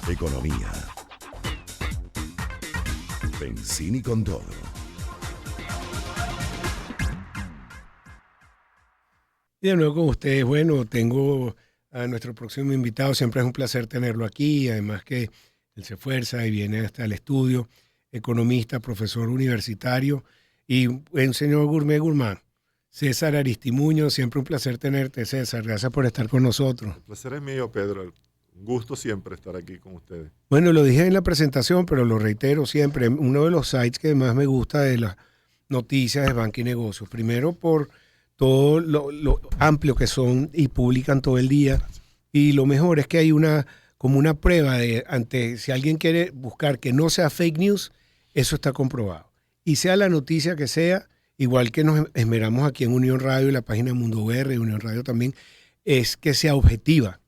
Economía. Benzini con todo. Y de nuevo con ustedes, bueno, tengo a nuestro próximo invitado, siempre es un placer tenerlo aquí, además que él se esfuerza y viene hasta el estudio, economista, profesor universitario y un señor gourmand, César Aristimuño, siempre un placer tenerte, César, gracias por estar con nosotros. El placer es mío, Pedro, un gusto siempre estar aquí con ustedes. Bueno, lo dije en la presentación, pero lo reitero siempre, uno de los sites que más me gusta de las noticias es Banca y Negocios, primero por todo lo amplio que son y publican todo el día. Y lo mejor es que hay como una prueba de ante si alguien quiere buscar que no sea fake news, eso está comprobado. Y sea la noticia que sea, igual que nos esmeramos aquí en Unión Radio y la página de Mundo VR y Unión Radio también, es que sea objetiva.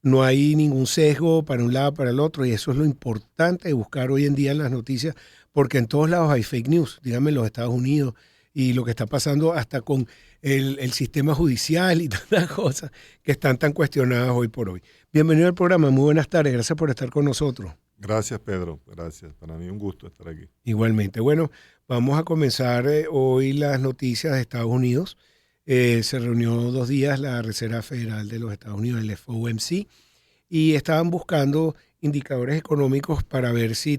No hay ningún sesgo para un lado para el otro y eso es lo importante de buscar hoy en día en las noticias, porque en todos lados hay fake news, díganme en los Estados Unidos y lo que está pasando hasta con el sistema judicial y todas las cosas que están tan cuestionadas hoy por hoy. Bienvenido al programa, muy buenas tardes, gracias por estar con nosotros. Gracias, Pedro, gracias. Para mí un gusto estar aquí. Igualmente. Bueno, vamos a comenzar hoy las noticias de Estados Unidos. Se reunió 2 días la Reserva Federal de los Estados Unidos, el FOMC, y estaban buscando indicadores económicos para ver si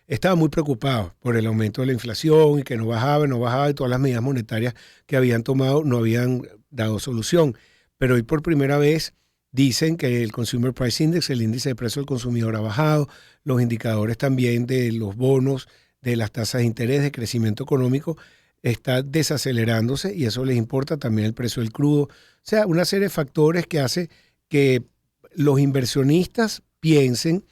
estaban muy preocupados por el aumento de la inflación y que no bajaba y todas las medidas monetarias que habían tomado no habían dado solución. Pero hoy por primera vez dicen que el Consumer Price Index, el índice de precio del consumidor, ha bajado, los indicadores también de los bonos, de las tasas de interés, de crecimiento económico, está desacelerándose y eso les importa, también el precio del crudo. O sea, una serie de factores que hace que los inversionistas piensen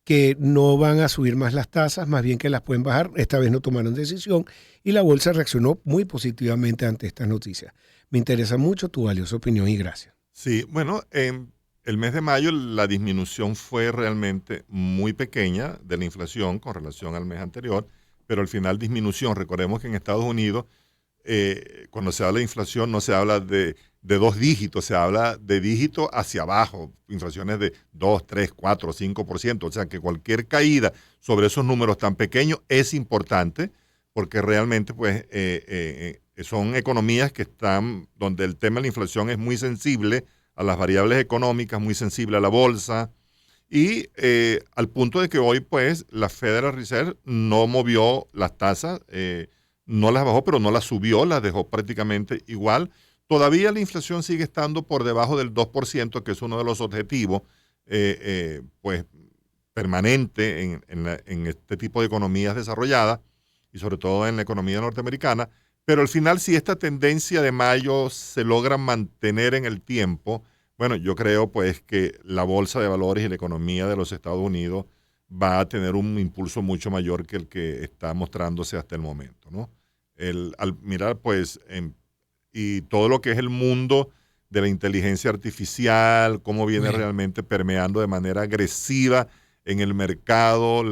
que no van a subir más las tasas, más bien que las pueden bajar. Esta vez no tomaron decisión y la bolsa reaccionó muy positivamente ante estas noticias. Me interesa mucho tu valiosa opinión y gracias. Sí, bueno, en el mes de mayo la disminución fue realmente muy pequeña de la inflación con relación al mes anterior, pero al final disminución. Recordemos que en Estados Unidos, cuando se habla de inflación, no se habla de 2 dígitos, se habla de dígitos hacia abajo, inflaciones de 2, 3, 4, 5%. O sea que cualquier caída sobre esos números tan pequeños es importante porque realmente pues, son economías que están donde el tema de la inflación es muy sensible a las variables económicas, muy sensible a la bolsa. Y al punto de que hoy, pues, la Federal Reserve no movió las tasas, no las bajó, pero no las subió, las dejó prácticamente igual. Todavía la inflación sigue estando por debajo del 2%, que es uno de los objetivos, pues, permanente en este tipo de economías desarrolladas, y sobre todo en la economía norteamericana. Pero al final, si esta tendencia de mayo se logra mantener en el tiempo, bueno, yo creo pues que la bolsa de valores y la economía de los Estados Unidos va a tener un impulso mucho mayor que el que está mostrándose hasta el momento, ¿no? Al mirar pues, y todo lo que es el mundo de la inteligencia artificial, cómo viene realmente permeando de manera agresiva en el mercado,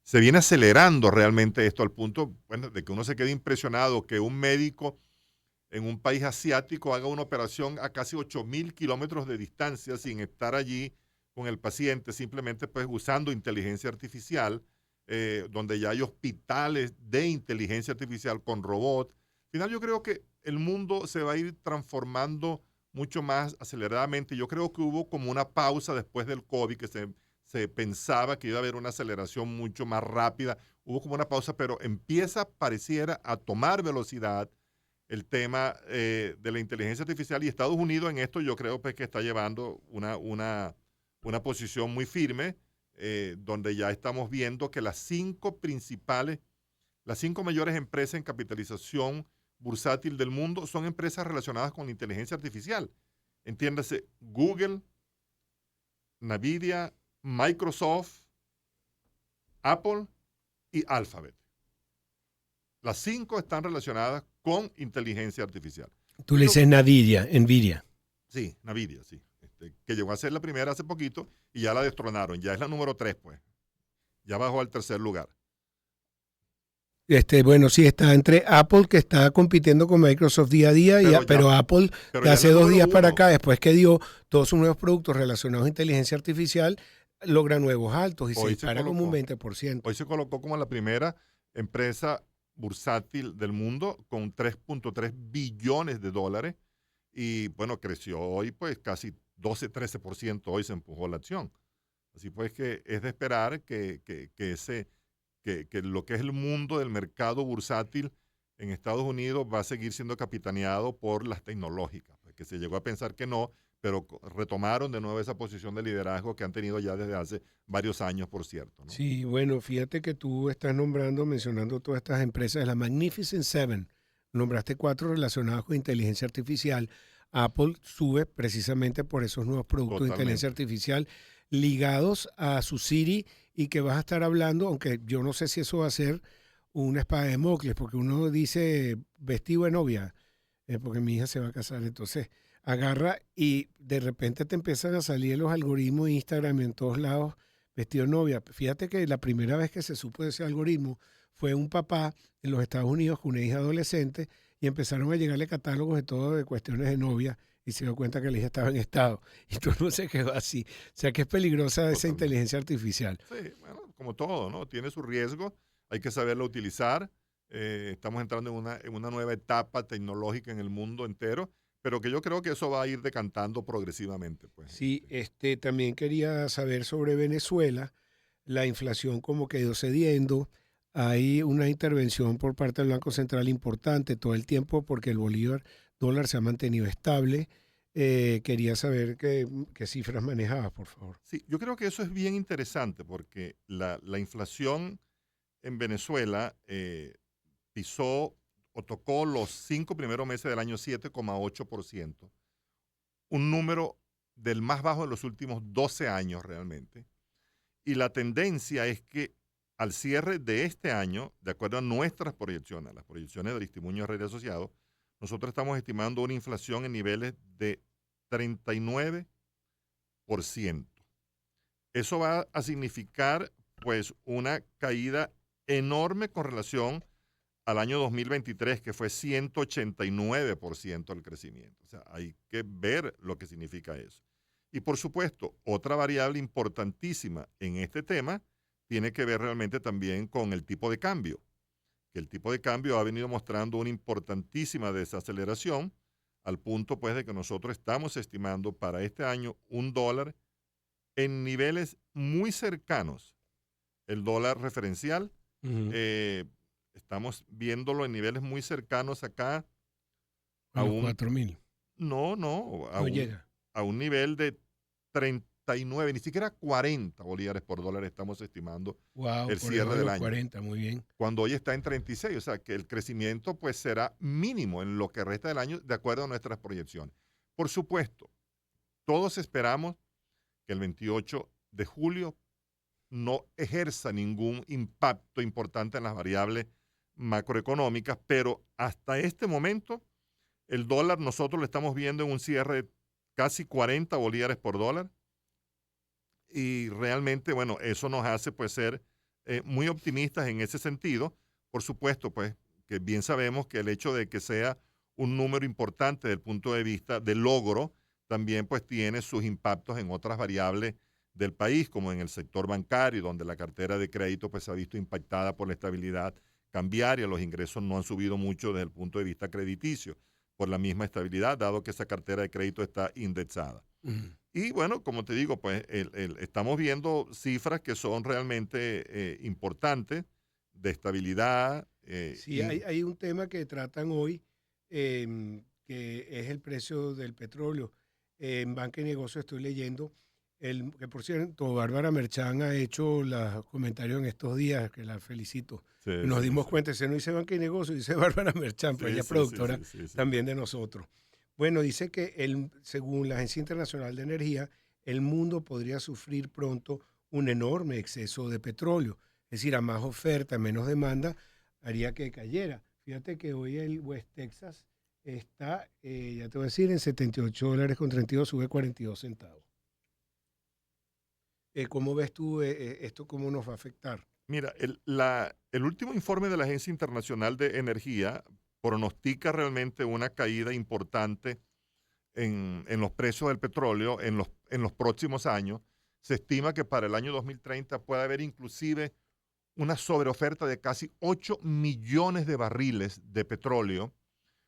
se viene acelerando realmente esto al punto, bueno, de que uno se quede impresionado que un médico en un país asiático haga una operación a casi 8,000 kilómetros de distancia sin estar allí con el paciente, simplemente pues usando inteligencia artificial, donde ya hay hospitales de inteligencia artificial con robots. Al final yo creo que el mundo se va a ir transformando mucho más aceleradamente. Yo creo que hubo como una pausa después del COVID, que se pensaba que iba a haber una aceleración mucho más rápida. Hubo como una pausa, pero pareciera a tomar velocidad el tema de la inteligencia artificial, y Estados Unidos en esto yo creo pues, que está llevando una posición muy firme, donde ya estamos viendo que las 5 mayores empresas en capitalización bursátil del mundo son empresas relacionadas con la inteligencia artificial. Entiéndase, Google, Nvidia, Microsoft, Apple y Alphabet. Las 5 están relacionadas con inteligencia artificial. Tú le dices Nvidia. Sí, Nvidia, sí. Que llegó a ser la primera hace poquito y ya la destronaron. Ya es la número 3, pues. Ya bajó al 3er lugar. Bueno, sí, está entre Apple, que está compitiendo con Microsoft día a día, pero Apple de hace 2 días para acá, después que dio todos sus nuevos productos relacionados a inteligencia artificial, logra nuevos altos y se Hoy se dispara como un colocó, 20%. hoy se colocó como la primera empresa bursátil del mundo con 3.3 billones de dólares y bueno, creció hoy pues casi 12-13%, hoy se empujó la acción. Así pues que es de esperar que lo que es el mundo del mercado bursátil en Estados Unidos va a seguir siendo capitaneado por las tecnológicas, pues, que se llegó a pensar que no, pero retomaron de nuevo esa posición de liderazgo que han tenido ya desde hace varios años, por cierto, ¿no? Sí, bueno, fíjate que tú estás mencionando todas estas empresas, la Magnificent Seven, nombraste 4 relacionadas con inteligencia artificial. Apple sube precisamente por esos nuevos productos de inteligencia Totalmente. artificial ligados a su Siri y que vas a estar hablando, aunque yo no sé si eso va a ser una espada de Damocles, porque uno dice vestido de novia, porque mi hija se va a casar, entonces agarra y de repente te empiezan a salir los algoritmos de Instagram en todos lados vestido de novia. Fíjate que la primera vez que se supo de ese algoritmo fue un papá en los Estados Unidos con una hija adolescente y empezaron a llegarle catálogos de todo de cuestiones de novia y se dio cuenta que la hija estaba en estado y todo no se quedó así. O sea que es peligrosa esa Totalmente. inteligencia artificial. Sí, bueno, como todo, ¿no? Tiene su riesgo, hay que saberlo utilizar. Estamos entrando en una nueva etapa tecnológica en el mundo entero, pero que yo creo que eso va a ir decantando progresivamente, pues. Sí, también quería saber sobre Venezuela, la inflación como que ha ido cediendo, hay una intervención por parte del Banco Central importante todo el tiempo porque el bolívar dólar se ha mantenido estable. Quería saber qué cifras manejabas, por favor. Sí, yo creo que eso es bien interesante porque la inflación en Venezuela pisó o tocó los 5 primeros meses del año 7,8%, un número del más bajo de los últimos 12 años realmente. Y la tendencia es que al cierre de este año, de acuerdo a nuestras proyecciones, las proyecciones de Aristimuño Herrera y Asociados, nosotros estamos estimando una inflación en niveles de 39%. Eso va a significar pues una caída enorme con relación al año 2023, que fue 189% el crecimiento. O sea, hay que ver lo que significa eso. Y por supuesto, otra variable importantísima en este tema tiene que ver realmente también con el tipo de cambio, que el tipo de cambio ha venido mostrando una importantísima desaceleración al punto pues de que nosotros estamos estimando para este año un dólar en niveles muy cercanos. El dólar referencial, Ujú. eh, estamos viéndolo en niveles muy cercanos acá A a los un, 4.000. no, No llega. a un nivel de 39, ni siquiera 40 bolívares por dólar estamos estimando Wow, el por debajo cierre de del los año, 40, muy bien. cuando hoy está en 36, o sea que el crecimiento pues será mínimo en lo que resta del año de acuerdo a nuestras proyecciones. Por supuesto, todos esperamos que el 28 de julio no ejerza ningún impacto importante en las variables macroeconómicas, pero hasta este momento el dólar nosotros lo estamos viendo en un cierre de casi 40 bolívares por dólar y realmente, bueno, eso nos hace pues ser muy optimistas en ese sentido. Por supuesto, pues que bien sabemos que el hecho de que sea un número importante desde el punto de vista del logro, también pues tiene sus impactos en otras variables del país, como en el sector bancario, donde la cartera de crédito pues se ha visto impactada por la estabilidad cambiaria, los ingresos no han subido mucho desde el punto de vista crediticio, por la misma estabilidad, dado que esa cartera de crédito está indexada. Ujú. Y bueno, como te digo, pues estamos viendo cifras que son realmente importantes de estabilidad. Sí, hay un tema que tratan hoy, que es el precio del petróleo. En Banca y Negocio estoy leyendo, que por cierto, Bárbara Merchán ha hecho los comentarios en estos días, que la felicito. Y Sí, nos sí, dimos sí. cuenta, ese no dice Banca y Negocio, dice Bárbara Merchán, pues ella Sí, es sí, sí, productora sí, sí, sí. también de nosotros. Bueno, dice que según la Agencia Internacional de Energía, el mundo podría sufrir pronto un enorme exceso de petróleo. Es decir, a más oferta, menos demanda, haría que cayera. Fíjate que hoy el West Texas está, ya te voy a decir, en $78.32, sube 42 centavos. ¿Cómo ves tú esto, cómo nos va a afectar? Mira, el último informe de la Agencia Internacional de Energía pronostica realmente una caída importante en los precios del petróleo en los próximos años. Se estima que para el año 2030 puede haber inclusive una sobreoferta de casi 8 millones de barriles de petróleo,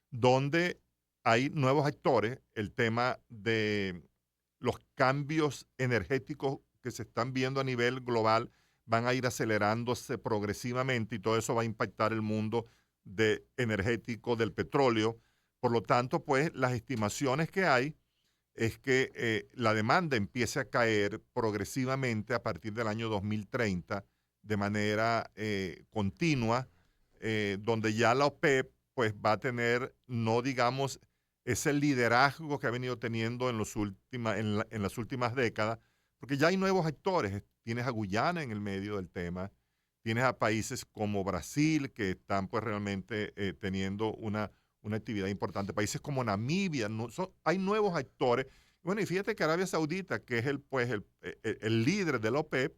donde hay nuevos actores. El tema de los cambios energéticos que se están viendo a nivel global van a ir acelerándose progresivamente y todo eso va a impactar el mundo energético del petróleo. Por lo tanto, pues las estimaciones que hay es que la demanda empiece a caer progresivamente a partir del año 2030 de manera continua, donde ya la OPEP pues va a tener, no digamos, ese liderazgo que ha venido teniendo en las últimas décadas, porque ya hay nuevos actores. Tienes a Guyana en el medio del tema, tienes a países como Brasil que están pues realmente teniendo una actividad importante, países como Namibia, hay nuevos actores. Bueno, y fíjate que Arabia Saudita, que es el líder de la OPEP,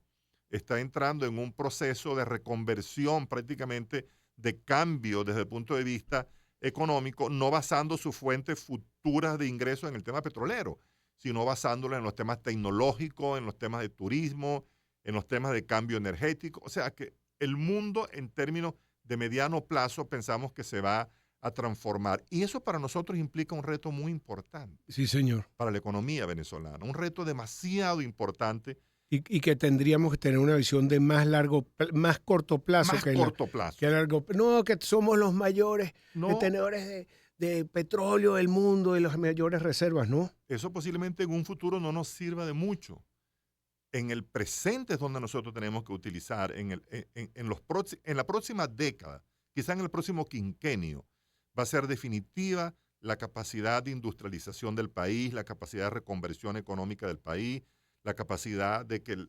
está entrando en un proceso de reconversión prácticamente de cambio desde el punto de vista económico, no basando sus fuentes futuras de ingresos en el tema petrolero, sino basándolo en los temas tecnológicos, en los temas de turismo, en los temas de cambio energético. O sea que el mundo en términos de mediano plazo pensamos que se va a transformar. Y eso para nosotros implica un reto muy importante. Sí, señor. Para la economía venezolana. Un reto demasiado importante. Y que tendríamos que tener una visión de más corto plazo Más corto plazo. que a largo. No, que somos los mayores No, tenedores de petróleo del mundo y las mayores reservas, ¿no? eso posiblemente en un futuro no nos sirva de mucho. En el presente es donde nosotros tenemos que utilizar, en la próxima década, quizá en el próximo quinquenio, va a ser definitiva la capacidad de industrialización del país, la capacidad de reconversión económica del país, la capacidad de que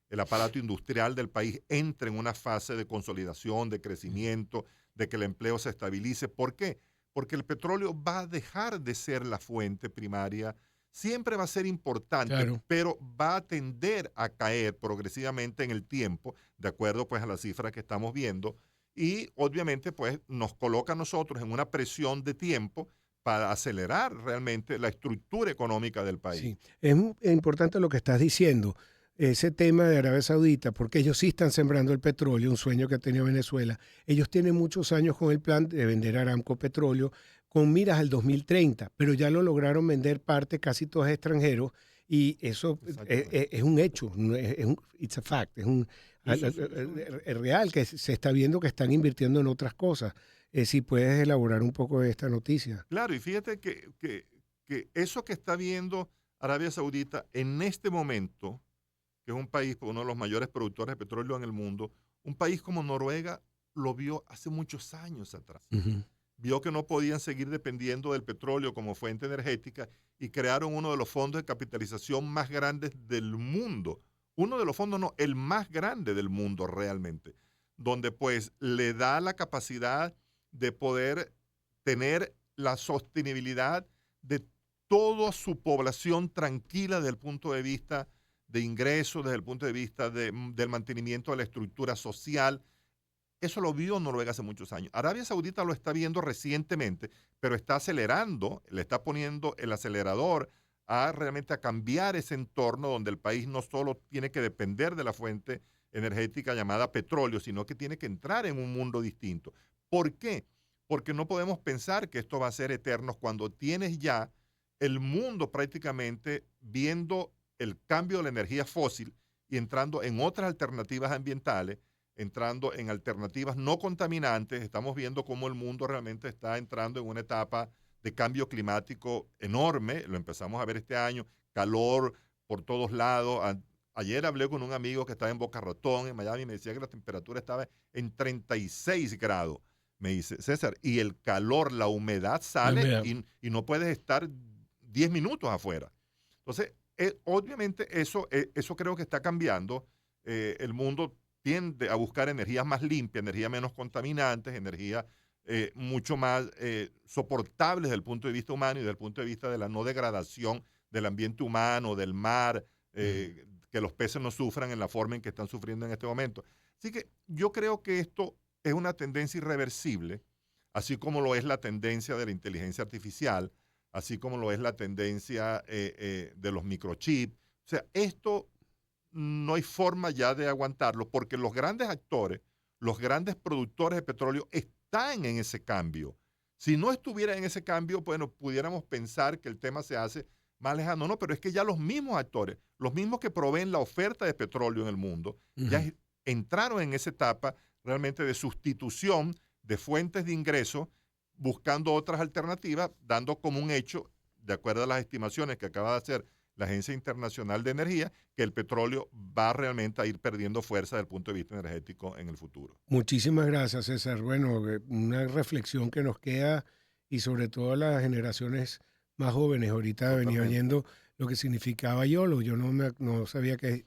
el aparato industrial del país entre en una fase de consolidación, de crecimiento, de que el empleo se estabilice. ¿Por qué? Porque el petróleo va a dejar de ser la fuente primaria. Siempre va a ser importante, claro, pero va a tender a caer progresivamente en el tiempo, de acuerdo pues a las cifras que estamos viendo, y obviamente pues nos coloca a nosotros en una presión de tiempo para acelerar realmente la estructura económica del país. Sí, es importante lo que estás diciendo, ese tema de Arabia Saudita, porque ellos sí están sembrando el petróleo, un sueño que ha tenido Venezuela. Ellos tienen muchos años con el plan de vender Aramco petróleo con miras al 2030, pero ya lo lograron vender parte, casi todos extranjeros, y eso es un hecho, it's a fact, es real, que se está viendo que están invirtiendo en otras cosas. Si puedes elaborar un poco de esta noticia. Claro, y fíjate que eso que está viendo Arabia Saudita en este momento, que es un país, uno de los mayores productores de petróleo en el mundo, un país como Noruega lo vio hace muchos años atrás. Uh-huh. Vio que no podían seguir dependiendo del petróleo como fuente energética y crearon uno de los fondos de capitalización más grandes del mundo. Uno de los fondos, no, el más grande del mundo realmente, donde pues le da la capacidad de poder tener la sostenibilidad de toda su población tranquila desde el punto de vista de ingresos, desde el punto de vista del mantenimiento de la estructura social. Eso lo vio Noruega hace muchos años. Arabia Saudita lo está viendo recientemente, pero está acelerando, le está poniendo el acelerador realmente a cambiar ese entorno donde el país no solo tiene que depender de la fuente energética llamada petróleo, sino que tiene que entrar en un mundo distinto. ¿Por qué? Porque no podemos pensar que esto va a ser eterno cuando tienes ya el mundo prácticamente viendo el cambio de la energía fósil y entrando en otras alternativas ambientales, entrando en alternativas no contaminantes. Estamos viendo cómo el mundo realmente está entrando en una etapa de cambio climático enorme. Lo empezamos a ver este año, calor por todos lados. Ayer hablé con un amigo que estaba en Boca Ratón, en Miami, y me decía que la temperatura estaba en 36 grados. Me dice, César, y el calor, la humedad sale y no puedes estar 10 minutos afuera. Entonces, obviamente eso creo que está cambiando. El mundo tiende a buscar energías más limpias, energías menos contaminantes, energías mucho más soportables desde el punto de vista humano y desde el punto de vista de la no degradación del ambiente humano, del mar, que los peces no sufran en la forma en que están sufriendo en este momento. Así que yo creo que esto es una tendencia irreversible, así como lo es la tendencia de la inteligencia artificial, así como lo es la tendencia de los microchips. O sea, esto no hay forma ya de aguantarlo porque los grandes actores, los grandes productores de petróleo están en ese cambio. Si no estuviera en ese cambio, bueno, pudiéramos pensar que el tema se hace más lejano. No, pero es que ya los mismos actores, los mismos que proveen la oferta de petróleo en el mundo, ya entraron en esa etapa realmente de sustitución de fuentes de ingreso, buscando otras alternativas, dando como un hecho, de acuerdo a las estimaciones que acaba de hacer la Agencia Internacional de Energía, que el petróleo va realmente a ir perdiendo fuerza desde el punto de vista energético en el futuro. Muchísimas gracias, César. Bueno, una reflexión que nos queda y sobre todo a las generaciones más jóvenes. Ahorita venía oyendo lo que significaba YOLO. Yo no sabía que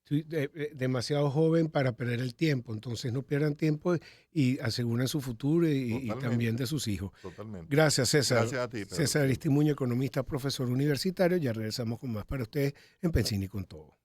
soy demasiado joven para perder el tiempo. Entonces no pierdan tiempo y aseguren su futuro y también de sus hijos. Totalmente. Gracias, César. Gracias a ti, Pedro. César Aristimuño, economista, profesor universitario. Ya regresamos con más para ustedes en Pensini con Todo.